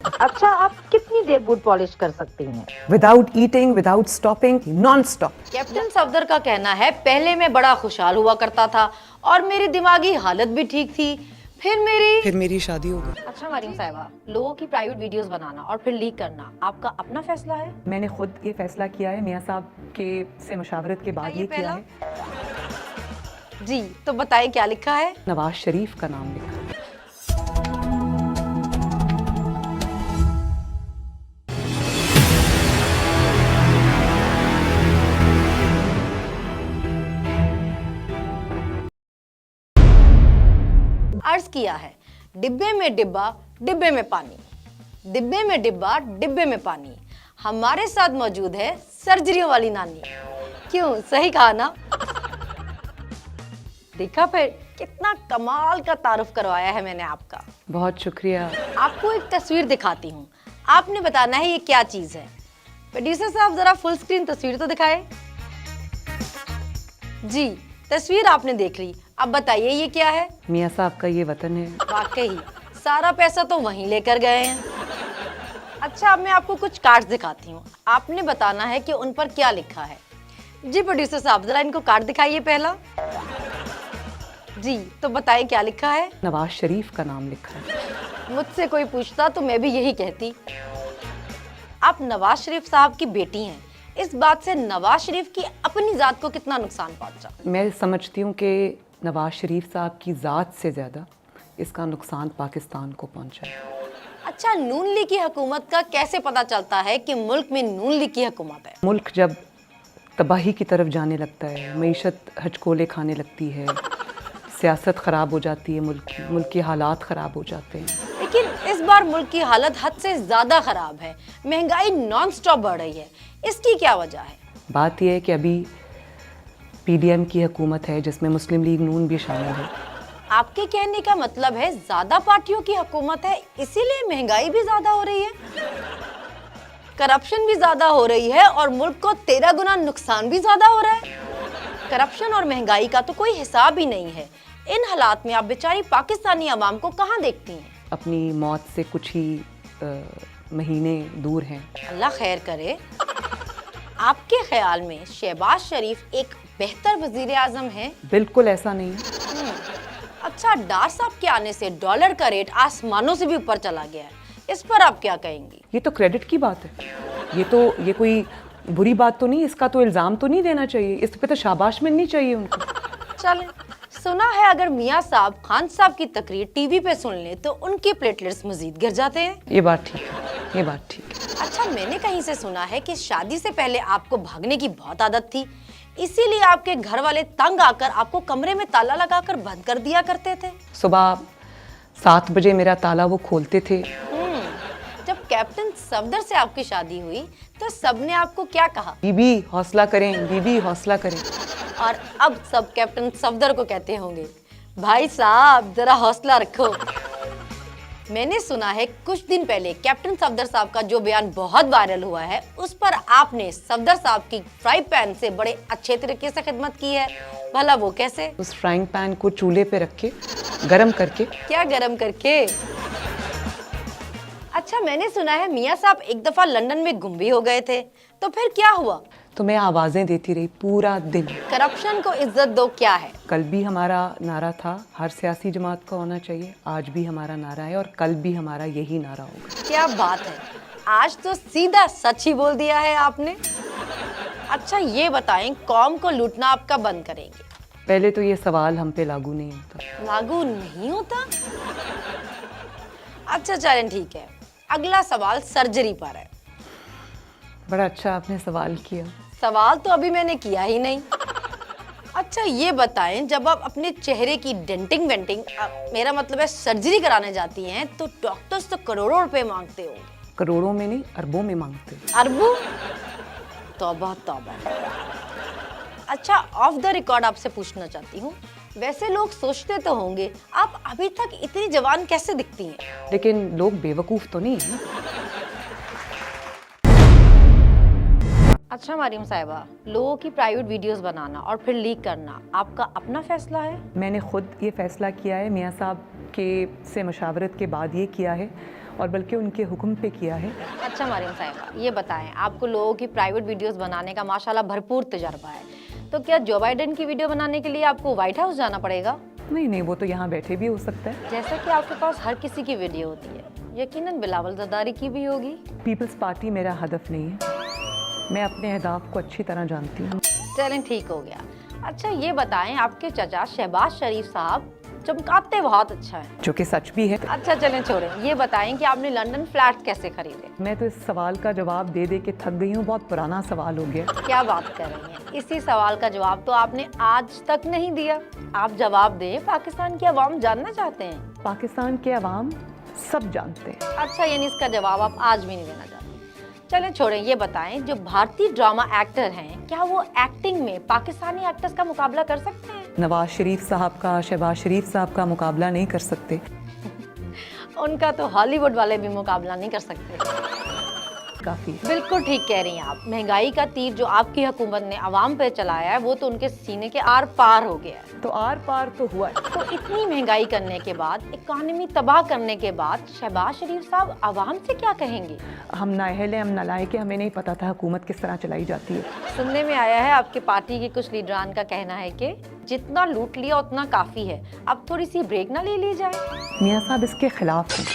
अच्छा, आप कितनी देर बूट पॉलिश कर सकती हैं? Without eating, without stopping, non stop. Captain Safdar का कहना है, पहले मैं बड़ा खुशहाल हुआ करता था और मेरी दिमागी हालत भी ठीक थी। फिर मेरी शादी हो गई। अच्छा मरीम साहिबा, लोगों की प्राइवेट वीडियोस बनाना और फिर लीक करना आपका अपना फैसला है? मैंने खुद ये फैसला किया है, मियाँ साहब के से मशावरत के बाद ये किया है। जी, तो बताइए क्या लिखा है? नवाज शरीफ का नाम लिखा है। अर्ज किया है, डिब्बे में डिब्बा, डिब्बे में पानी, डिब्बे में डिब्बा, डिब्बे में पानी। हमारे साथ मौजूद है सर्जरियों वाली नानी। क्यों, सही कहा ना? देखा फिर कितना कमाल का तारुफ करवाया है मैंने आपका। बहुत शुक्रिया। आपको एक तस्वीर दिखाती हूँ, आपने बताना है ये क्या चीज है। प्रोड्यूसर साहब जरा फुल स्क्रीन तस्वीर तो दिखाए। जी, तस्वीर आपने देख ली, अब बताइए ये क्या है? मियाँ साहब का ये वतन है। वाकई सारा पैसा तो वहीं लेकर गए हैं। अच्छा, अब मैं आपको कुछ कार्ड्स दिखाती हूँ, आपने बताना है कि उन पर क्या लिखा है। जी प्रोड्यूसर साहब, जरा इनको कार्ड दिखाइए पहला। जी, तो बताइए क्या लिखा है? नवाज शरीफ का नाम लिखा है। मुझसे कोई पूछता तो मैं भी यही कहती। आप नवाज शरीफ साहब की बेटी हैं, इस बात से नवाज शरीफ की अपनी जात को कितना नुकसान पहुंचा? मैं समझती हूँ कि नवाज शरीफ साहब की ज़ात से ज़्यादा इसका नुकसान पाकिस्तान को पहुंचा है। अच्छा, नून लीग की हुकूमत का कैसे पता चलता है कि मुल्क में नून लीग की हुकूमत है? मुल्क जब तबाही की तरफ जाने लगता है, मईशत हचकोले खाने लगती है, सियासत ख़राब हो जाती है, मुल्क के हालात ख़राब हो जाते हैं। लेकिन इस बार मुल्क की हालत हद से ज़्यादा ख़राब है, महंगाई नॉन स्टॉप बढ़ रही है, इसकी क्या वजह है? बात यह है कि अभी पीडीएम की हुकूमत है जिसमें मुस्लिम लीग नून भी शामिल है। आपके कहने का मतलब है ज़्यादा पार्टियों की हुकूमत है, इसीलिए महंगाई भी ज़्यादा हो रही है, करप्शन भी ज़्यादा हो रही है और मुल्क को 13 गुना नुकसान भी ज़्यादा हो रहा है। करप्शन और महंगाई का तो कोई हिसाब ही नहीं है। इन हालात में आप बेचारी पाकिस्तानी आवाम को कहाँ देखती हैं? अपनी मौत से कुछ ही महीने दूर हैं। अल्लाह खैर करे। आपके ख्याल में शहबाज शरीफ एक बेहतर वजीर आजम है? बिल्कुल ऐसा नहीं है। अच्छा, डार साहब के आने से डॉलर का रेट आसमानों से भी ऊपर चला गया है, इस पर आप क्या कहेंगी? ये तो क्रेडिट की बात है, ये कोई बुरी बात तो नहीं, इसका तो इल्ज़ाम तो नहीं देना चाहिए, इस पे तो शाबाश मिलनी चाहिए उनको। चलें, सुना है अगर मियाँ साहब खान साहब की तकरीर टीवी पे सुन लें तो उनके प्लेटलेट्स मजीद गिर जाते हैं। ये बात ठीक है, ये बात ठीक है। अच्छा, मैंने कहीं से सुना है कि शादी से पहले आपको भागने की बहुत आदत थी, इसीलिए आपके घर वाले तंग आकर आपको कमरे में ताला लगाकर बंद कर दिया करते थे। सुबह 7 बजे मेरा ताला वो खोलते थे। जब कैप्टन सफदर से आपकी शादी हुई तो सबने आपको क्या कहा? बीबी हौसला करें, बीबी हौसला करें। और अब सब कैप्टन सफदर को कहते होंगे, भाई साहब जरा हौसला रखो। मैंने सुना है कुछ दिन पहले कैप्टन सफदर साहब का जो बयान बहुत वायरल हुआ है, उस पर आपने सफदर साहब की फ्राई पैन से बड़े अच्छे तरीके से खिदमत की है, भला वो कैसे? उस फ्राइंग पैन को चूल्हे पे रख के गरम करके। क्या गरम करके? अच्छा, मैंने सुना है मियाँ साहब एक दफा लंदन में गुम भी हो गए थे, तो फिर क्या हुआ? तो मैं आवाज़ें देती रही पूरा दिन। करप्शन को इज्जत दो क्या है? कल भी हमारा नारा था, हर सियासी जमात का होना चाहिए, आज भी हमारा नारा है और कल भी हमारा यही नारा होगा। क्या बात है, आज तो सीधा सच ही बोल दिया है आपने। अच्छा, ये बताएं, कौम को लूटना आप कब बंद करेंगे? पहले तो ये सवाल हम पे लागू नहीं होता। लागू नहीं होता? अच्छा चलें, ठीक है, अगला सवाल सर्जरी पर है। बड़ा अच्छा आपने सवाल किया। सवाल तो अभी मैंने किया ही नहीं। अच्छा, ये बताएं, जब आप अपने चेहरे की डेंटिंग वेंटिंग, मेरा मतलब है सर्जरी कराने जाती हैं, तो डॉक्टर्स तो करोड़ों रुपए मांगते हो। करोड़ों में नहीं, अरबों में मांगते। अरबों? तौबा तौबा। अच्छा, ऑफ द रिकॉर्ड आपसे पूछना चाहती हूँ, वैसे लोग सोचते तो होंगे आप अभी तक इतनी जवान कैसे दिखती हैं? लेकिन लोग बेवकूफ़ तो नहीं है ना। अच्छा मरीम साहिबा, लोगों की प्राइवेट वीडियोस बनाना और फिर लीक करना आपका अपना फैसला है? मैंने खुद ये फैसला किया है, मियाँ साहब के से मशावरत के बाद ये किया है। और बल्कि उनके हुक्म पे किया है। अच्छा मरियम साहिबा, ये बताएं, आपको लोगों की प्राइवेट वीडियोस बनाने का माशाल्लाह भरपूर तजर्बा है, तो क्या जो बाइडेन की वीडियो बनाने के लिए आपको व्हाइट हाउस जाना पड़ेगा? नहीं, वो तो यहाँ बैठे भी हो सकता है। जैसा कि आपके पास हर किसी की वीडियो होती है, यकीनन बिलावल जरदारी की भी होगी। पीपल्स पार्टी मेरा हदफ नहीं है, मैं अपने अहदाफ को अच्छी तरह जानती हूँ। चलें, ठीक हो गया। अच्छा ये बताएं, आपके चचा शहबाज शरीफ साहब चमकाते बहुत अच्छा है, जो कि सच भी है। अच्छा चलें छोड़ें, ये बताएं कि आपने लंदन फ्लैट कैसे खरीदे? मैं तो इस सवाल का जवाब दे दे के थक गई हूँ, बहुत पुराना सवाल हो गया। क्या बात कर रही हैं? इसी सवाल का जवाब तो आपने आज तक नहीं दिया। आप जवाब दें, पाकिस्तान की आवाम जानना चाहते हैं। पाकिस्तान के अवाम सब जानते हैं। अच्छा, यानी इसका जवाब आप आज भी नहीं देना चाहते। चलें छोड़ें, ये बताएं, जो भारतीय ड्रामा एक्टर हैं, क्या वो एक्टिंग में पाकिस्तानी एक्टर्स का मुकाबला कर सकते हैं? नवाज शरीफ साहब का, शहबाज शरीफ साहब का मुकाबला नहीं कर सकते। उनका तो हॉलीवुड वाले भी मुकाबला नहीं कर सकते। काफी। बिल्कुल ठीक कह रही हैं आप। महंगाई का तीर जो आपकी हुकूमत ने आवाम पे चलाया है, वो तो उनके सीने के आर पार हो गया है। तो आर पार तो हुआ है। तो इतनी महंगाई करने के बाद, इकोनॉमी तबाह करने के बाद, शहबाज शरीफ साहब आवाम से क्या कहेंगे? हम नाअहल हैं, हम नालायक हैं, हमें नहीं पता था हुकूमत किस तरह चलाई जाती है। सुनने में आया है आपकी पार्टी के कुछ लीडरान का कहना है कि जितना लूट लिया उतना काफी है, अब थोड़ी सी ब्रेक ना ले ली जाए। मियाँ साहब इसके खिलाफ हैं।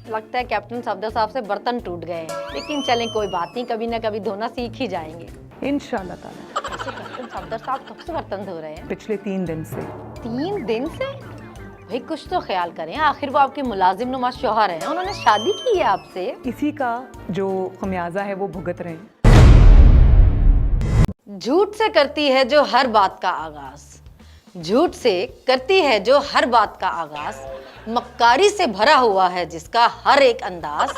लगता है कैप्टन सफदर साहब से बर्तन टूट गए हैं, लेकिन चलें कोई बात नहीं, कभी ना कभी धोना सीख ही जाएंगे इंशाल्लाह ताला। वैसे कैप्टन सफदर साहब कब से बर्तन धो रहे हैं? पिछले 3 दिन से। 3 दिन से? भाई कुछ तो ख्याल करें, आखिर वो आपके मुलाजिम नुमा शौहर हैं, उन्होंने शादी की है आपसे। इसी का जो खमियाजा है वो भुगत रहे हैं। झूठ से करती है जो हर बात का आगाज, झूठ से करती है जो हर बात का आगाज, मक्कारी से भरा हुआ है जिसका हर एक अंदाज।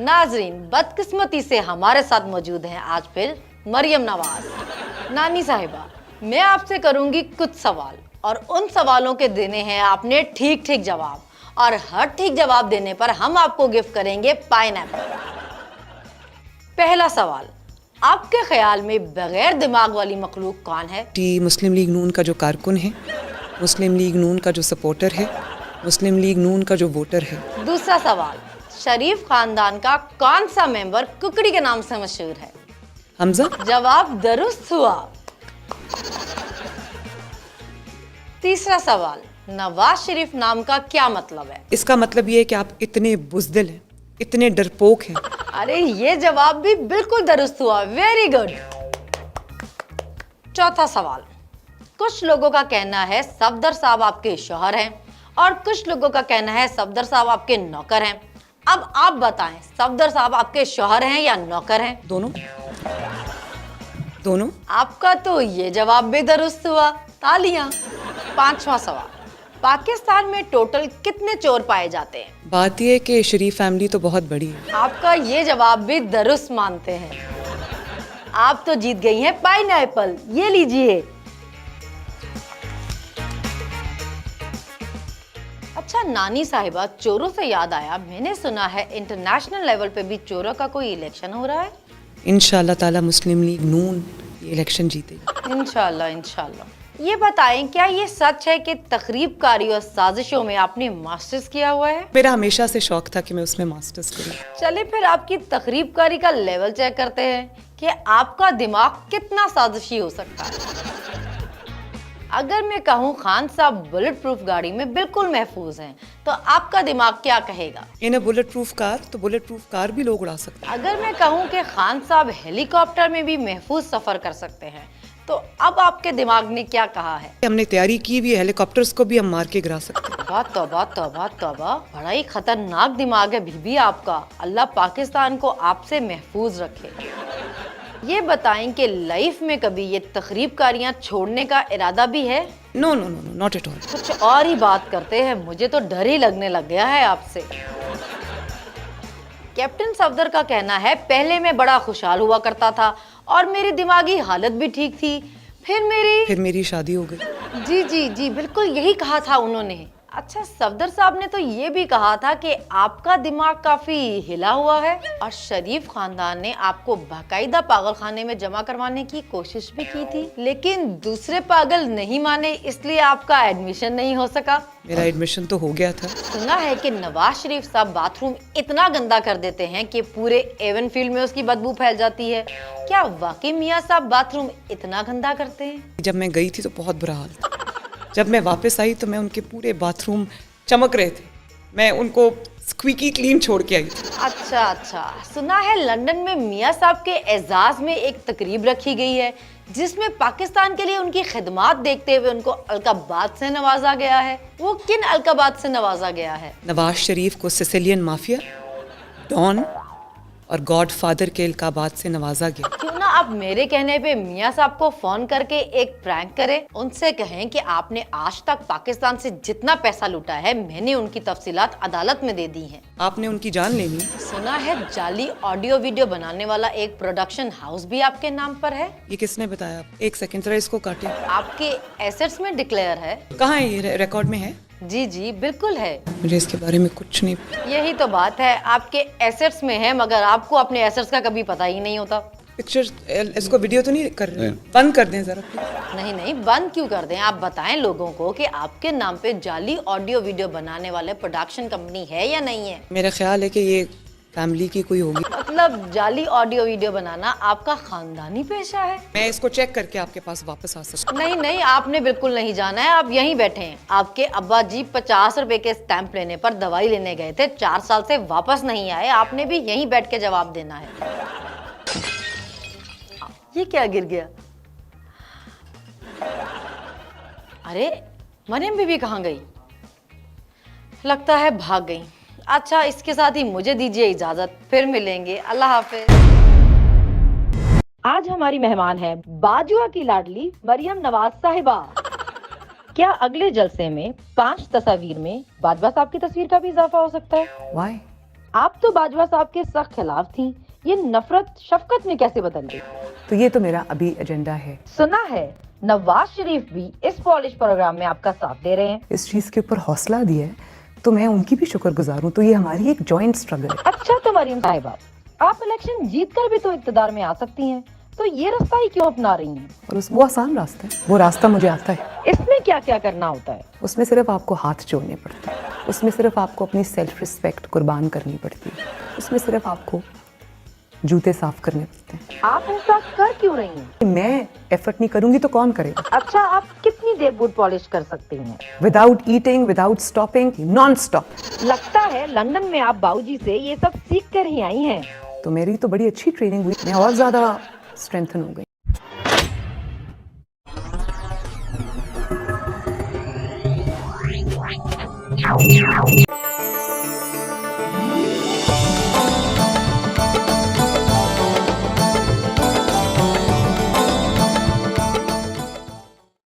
नाजरीन, बदकिस्मती से हमारे साथ मौजूद हैं आज फिर मरियम नवाज। नानी साहिबा, मैं आपसे करूंगी कुछ सवाल और उन सवालों के देने हैं आपने ठीक ठीक जवाब, और हर ठीक जवाब देने पर हम आपको गिफ्ट करेंगे पाइनएप्पल। पहला सवाल, आपके ख्याल में बगैर दिमाग वाली मखलूक कौन है? मुस्लिम लीग नून का जो कारकुन है, मुस्लिम लीग नून का जो सपोर्टर है, मुस्लिम लीग नून का जो वोटर है। दूसरा सवाल, शरीफ खानदान का कौन सा मेंबर कुकड़ी के नाम से मशहूर है? हमजा। जवाब दुरुस्त हुआ। तीसरा सवाल, नवाज शरीफ नाम का क्या मतलब है? इसका मतलब ये है कि आप इतने बुज़दिल हैं, इतने डरपोक हैं। अरे ये जवाब भी बिल्कुल दुरुस्त हुआ, वेरी गुड। चौथा सवाल, कुछ लोगों का कहना है सफदर साहब आपके शौहर हैं और कुछ लोगों का कहना है सफदर साहब आपके नौकर हैं। अब आप बताएं, सफदर साहब आपके शौहर हैं या नौकर हैं? दोनों। दोनों। आपका तो ये जवाब भी दुरुस्त हुआ, तालियां। पांचवा सवाल, पाकिस्तान में टोटल कितने चोर पाए जाते हैं? बात यह है कि शरीफ फैमिली तो बहुत बड़ी है। आपका ये जवाब भी दुरुस्त मानते हैं। आप तो जीत गई हैं पाइनएप्पल, ये लीजिए। अच्छा नानी साहिबा, चोरों से याद आया, मैंने सुना है इंटरनेशनल लेवल पे भी चोरों का कोई इलेक्शन हो रहा है। इंशाल्लाह ताला मुस्लिम लीग नून ये इलेक्शन जीतेगी। इंशाल्लाह इंशाल्लाह। ये बताएं, क्या ये सच है कि तखरीबकारी और साजिशों में आपने मास्टर्स किया हुआ है? मेरा हमेशा से शौक था कि मैं उसमें मास्टर्स करूं। चलिए फिर आपकी तखरीबकारी का लेवल चेक करते हैं कि आपका दिमाग कितना साजिशी हो सकता है। अगर मैं कहूँ खान साहब बुलेट प्रूफ गाड़ी में बिल्कुल महफूज हैं, तो आपका दिमाग क्या कहेगा? इन्हें बुलेट प्रूफ कार, तो बुलेट प्रूफ कार भी लोग उड़ा सकते हैं। अगर मैं कहूँ कि खान साहब हेलीकॉप्टर में भी महफूज सफर कर सकते हैं, तो अब आपके दिमाग ने क्या कहा है? हमने तैयारी की भी, हेलीकॉप्टर्स को भी हम मार के गिरा सकते हैं। तौबा तौबा तौबा तौबा, बड़ा ही खतरनाक दिमाग है बीबी आपका। अल्लाह पाकिस्तान को आपसे महफूज रखे। ये बताएं कि लाइफ में कभी ये तखरीबकारियां छोड़ने का इरादा भी है? No no no no, not at all. कुछ और ही बात करते हैं, मुझे तो डर ही लगने लग गया है आपसे। कैप्टन सफदर का कहना है, पहले मैं बड़ा खुशहाल हुआ करता था और मेरी दिमागी हालत भी ठीक थी, फिर मेरी शादी हो गई। जी जी जी, बिल्कुल यही कहा था उन्होंने। अच्छा, सफदर साहब ने तो ये भी कहा था कि आपका दिमाग काफी हिला हुआ है और शरीफ खानदान ने आपको बाकायदा पागलखाने में जमा करवाने की कोशिश भी की थी, लेकिन दूसरे पागल नहीं माने, इसलिए आपका एडमिशन नहीं हो सका। मेरा एडमिशन तो हो गया था। सुना है कि नवाज शरीफ साहब बाथरूम इतना गंदा कर देते हैं कि पूरे एवन फील्ड में उसकी बदबू फैल जाती है। क्या वाकई मियाँ साहब बाथरूम इतना गंदा करते हैं? जब मैं गई थी तो बहुत बुरा हाल था। जब मैं वापस आई तो मैं उनके पूरे बाथरूम चमक रहे थे। मैं उनको स्क्वीकी क्लीन छोड़ के आई थी। अच्छा, सुना है लंदन में मियाँ साहब के एजाज में एक तकरीब रखी गई है जिसमें पाकिस्तान के लिए उनकी खिदमात देखते हुए उनको अलकाबाद से नवाजा गया है। वो किन अलकाबाद से नवाजा गया है? नवाज शरीफ को सिसिलियन माफिया, डॉन और गॉडफादर के अलकाबाद से नवाजा गया। क्यों ना आप मेरे कहने पे मियाँ साहब को फोन करके एक प्रैंक करें, उनसे कहें कि आपने आज तक पाकिस्तान से जितना पैसा लूटा है मैंने उनकी तफसीलात अदालत में दे दी हैं। आपने उनकी जान लेनी। सुना है जाली ऑडियो वीडियो बनाने वाला एक प्रोडक्शन हाउस भी आपके नाम पर है। ये किसने बताया? एक सेकंड जरा इसको काटे। आपके एसेट्स में डिक्लेयर है। कहाँ है ये? रिकॉर्ड में है? जी बिल्कुल है। मुझे इसके बारे में कुछ नहीं। यही तो बात है, आपके एसेट्स में है मगर आपको अपने एसेट्स का कभी पता ही नहीं होता। पिक्चर, इसको वीडियो तो नहीं कर रहे? बंद कर दें जरा। नहीं, बंद क्यों कर दें? आप बताएं लोगों को कि आपके नाम पे जाली ऑडियो वीडियो बनाने वाले प्रोडक्शन कंपनी है या नहीं है। मेरा ख्याल है कि ये फैमिली की कोई होगी। मतलब जाली ऑडियो वीडियो बनाना आपका खानदानी पेशा है? मैं इसको चेक करके आपके पास वापस आ सकती हूँ। नहीं, आपने बिल्कुल नहीं जाना है, आप यहीं बैठे हैं। आपके अब्बा जी 50 रुपए के स्टैंप लेने पर दवाई लेने गए थे, 4 साल से वापस नहीं आए। आपने भी यहीं बैठ के जवाब देना है। ये क्या गिर गया? अरे मरियम बीबी कहाँ गई? लगता है भाग गई। अच्छा, इसके साथ ही मुझे दीजिए इजाजत, फिर मिलेंगे। अल्लाह हाफिज। आज हमारी मेहमान है बाजुआ की लाडली मरियम नवाज साहिबा। क्या अगले जलसे में 5 तस्वीर में बाजवा साहब की तस्वीर का भी इजाफा हो सकता है? Why? आप तो बाजवा साहब के सख्त खिलाफ थी, ये नफरत शफकत में कैसे बदल गई? तो ये तो मेरा अभी एजेंडा है। सुना है नवाज शरीफ भी इस पॉलिश प्रोग्राम में आपका साथ दे रहे हैं। इस चीज़ के ऊपर हौसला दिया है तो मैं उनकी भी शुक्रगुजार हूँ। तो ये हमारी एक जॉइंट स्ट्रगल है। अच्छा, तो मरियम साहिबा, आप इलेक्शन जीतकर भी तो इक्तदार में आ सकती हैं, तो ये रास्ता ही क्यों अपना रही हैं? और वो आसान रास्ता है, वो रास्ता मुझे आता है। इसमें क्या क्या करना होता है? उसमें सिर्फ आपको हाथ जोड़ने पड़ते हैं, उसमें सिर्फ आपको अपनी सेल्फ रिस्पेक्ट कुर्बान करनी पड़ती है, उसमें सिर्फ आपको जूते साफ करने पड़ते हैं। आप ऐसा कर क्यों रही हैं? मैं एफर्ट नहीं करूंगी तो कौन करेगा? अच्छा, आप कितनी देर बूट पॉलिश कर सकती हैं? Without eating, without stopping, non stop. लगता है लंदन में आप बाबूजी से ये सब सीख कर ही आई हैं। तो मेरी तो बड़ी अच्छी ट्रेनिंग हुई, मैं और ज्यादा स्ट्रेंथन हो गई।